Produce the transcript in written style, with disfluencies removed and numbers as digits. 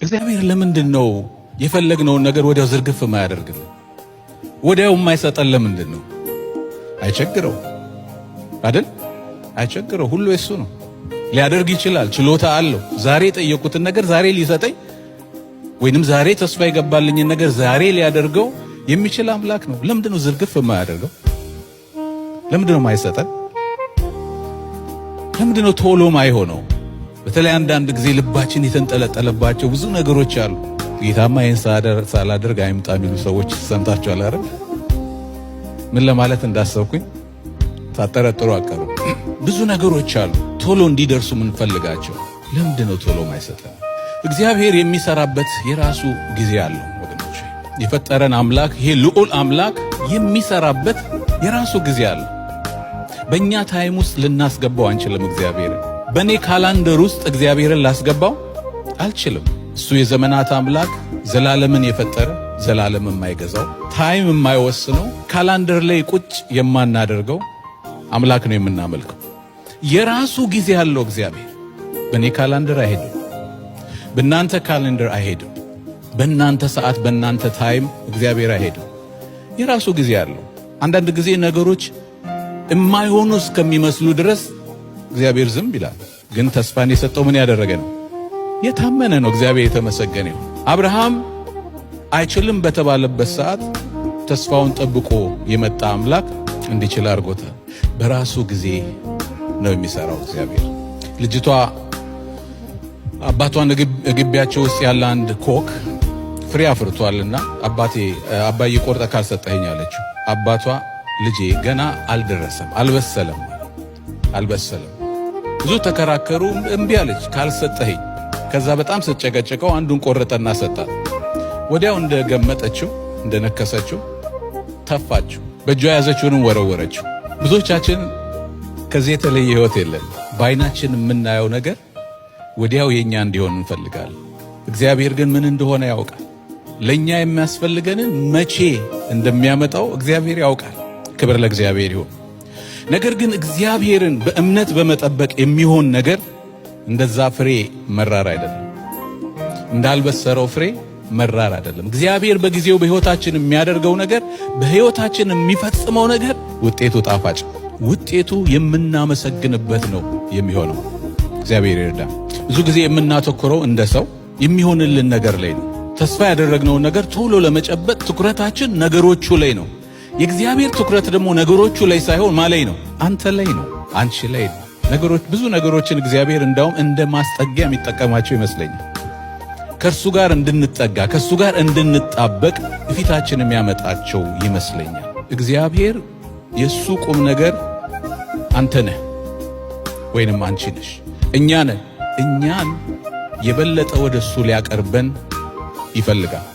እግዚአብሔር ለምንድን ነው የፈለግነውን ነገር ወዲያው ዝርግፍ ማያደርግልን? ወዲያው የማይሰጠን ለምንድን ነው? አይቸግረው አይደል? አይቸግረው። ሁሉ የሱ ነው። ሊያደርግ ይችላል። ችሎታ አለው። ዛሬ የጠየቁትን ነገር ዛሬ ሊሰጠኝ ወይንም ዛሬ ተስፋ የገባልኝን ነገር ዛሬ ሊያደርገው የሚችል አምላክ ነው። ለምንድን ነው ዝርግፍ የማያደርገው? ለምንድን ነው የማይሰጠን? ለምንድን ነው ቶሎ ማይሆነው? በተለይ አንዳንድ ጊዜ ልባችን የተንጠለጠለባቸው ብዙ ነገሮች አሉ። ጌታማ ይህን ሳላደርግ አይምጣ የሚሉ ሰዎች ሰምታችኋል አይደል? ምን ለማለት እንዳሰብኩኝ ታጠረጥሩ አቀሩ። ብዙ ነገሮች አሉ ቶሎ እንዲደርሱ የምንፈልጋቸው። ለምንድን ነው ቶሎ ማይሰጠን? እግዚአብሔር የሚሰራበት የራሱ ጊዜ አለው ወገኖች። የፈጠረን አምላክ ይሄ ልዑል አምላክ የሚሰራበት የራሱ ጊዜ አለው። በእኛ ታይም ውስጥ ልናስገባው አንችልም። እግዚአብሔር በእኔ ካላንደር ውስጥ እግዚአብሔርን ላስገባው አልችልም። እሱ የዘመናት አምላክ፣ ዘላለምን የፈጠረ፣ ዘላለም የማይገዛው፣ ታይም የማይወስነው፣ ካላንደር ላይ ቁጭ የማናደርገው አምላክ ነው የምናመልከው። የራሱ ጊዜ አለው እግዚአብሔር። በእኔ ካላንደር አይሄድም፣ በእናንተ ካላንደር አይሄድም፣ በእናንተ ሰዓት በእናንተ ታይም እግዚአብሔር አይሄድም። የራሱ ጊዜ አለው። አንዳንድ ጊዜ ነገሮች የማይሆኑ እስከሚመስሉ ድረስ እግዚአብሔር ዝም ይላል። ግን ተስፋን የሰጠው ምን ያደረገ ነው? የታመነ ነው። እግዚአብሔር የተመሰገነ ይሁን። አብርሃም አይችልም በተባለበት ሰዓት ተስፋውን ጠብቆ የመጣ አምላክ እንዲችል አድርጎታል። በራሱ ጊዜ ነው የሚሰራው እግዚአብሔር። ልጅቷ አባቷን ግቢያቸው ውስጥ ያለ አንድ ኮክ ፍሬ አፍርቷልና አባዬ ቆርጠ ካልሰጠኸኝ አለችው። አባቷ ልጄ ገና አልደረሰም፣ አልበሰለም። ብዙ ተከራከሩ፣ እምቢ አለች። ካልሰጠኸኝ። ከዛ በጣም ስጨቀጨቀው አንዱን ቆረጠና ሰጣት። ወዲያው እንደገመጠችው እንደነከሰችው ተፋችው፣ በእጇ ያዘችውንም ወረወረችው። ብዙዎቻችን ከዚህ የተለየ ህይወት የለን። በአይናችን የምናየው ነገር ወዲያው የኛ እንዲሆን እንፈልጋለን። እግዚአብሔር ግን ምን እንደሆነ ያውቃል። ለኛ የሚያስፈልገንን መቼ እንደሚያመጣው እግዚአብሔር ያውቃል። ክብር ለእግዚአብሔር ይሁን። ነገር ግን እግዚአብሔርን በእምነት በመጠበቅ የሚሆን ነገር እንደዛ ፍሬ መራር አይደለም። እንዳልበሰረው ፍሬ መራር አይደለም። እግዚአብሔር በጊዜው በህይወታችን የሚያደርገው ነገር፣ በህይወታችን የሚፈጽመው ነገር ውጤቱ ጣፋጭ፣ ውጤቱ የምናመሰግንበት ነው የሚሆነው። እግዚአብሔር ይርዳ። ብዙ ጊዜ የምናተኩረው እንደ ሰው የሚሆንልን ነገር ላይ ነው። ተስፋ ያደረግነውን ነገር ቶሎ ለመጨበጥ ትኩረታችን ነገሮቹ ላይ ነው። የእግዚአብሔር ትኩረት ደግሞ ነገሮቹ ላይ ሳይሆን ማላይ ነው፣ አንተ ላይ ነው፣ አንቺ ላይ ነው። ብዙ ነገሮችን እግዚአብሔር እንዳውም እንደ ማስጠጊያ የሚጠቀማቸው ይመስለኛል። ከእርሱ ጋር እንድንጠጋ፣ ከእሱ ጋር እንድንጣበቅ ፊታችን የሚያመጣቸው ይመስለኛል። እግዚአብሔር የእሱ ቁም ነገር አንተ ነህ ወይንም አንቺ ነሽ፣ እኛ ነን። እኛን የበለጠ ወደ እሱ ሊያቀርበን ይፈልጋል።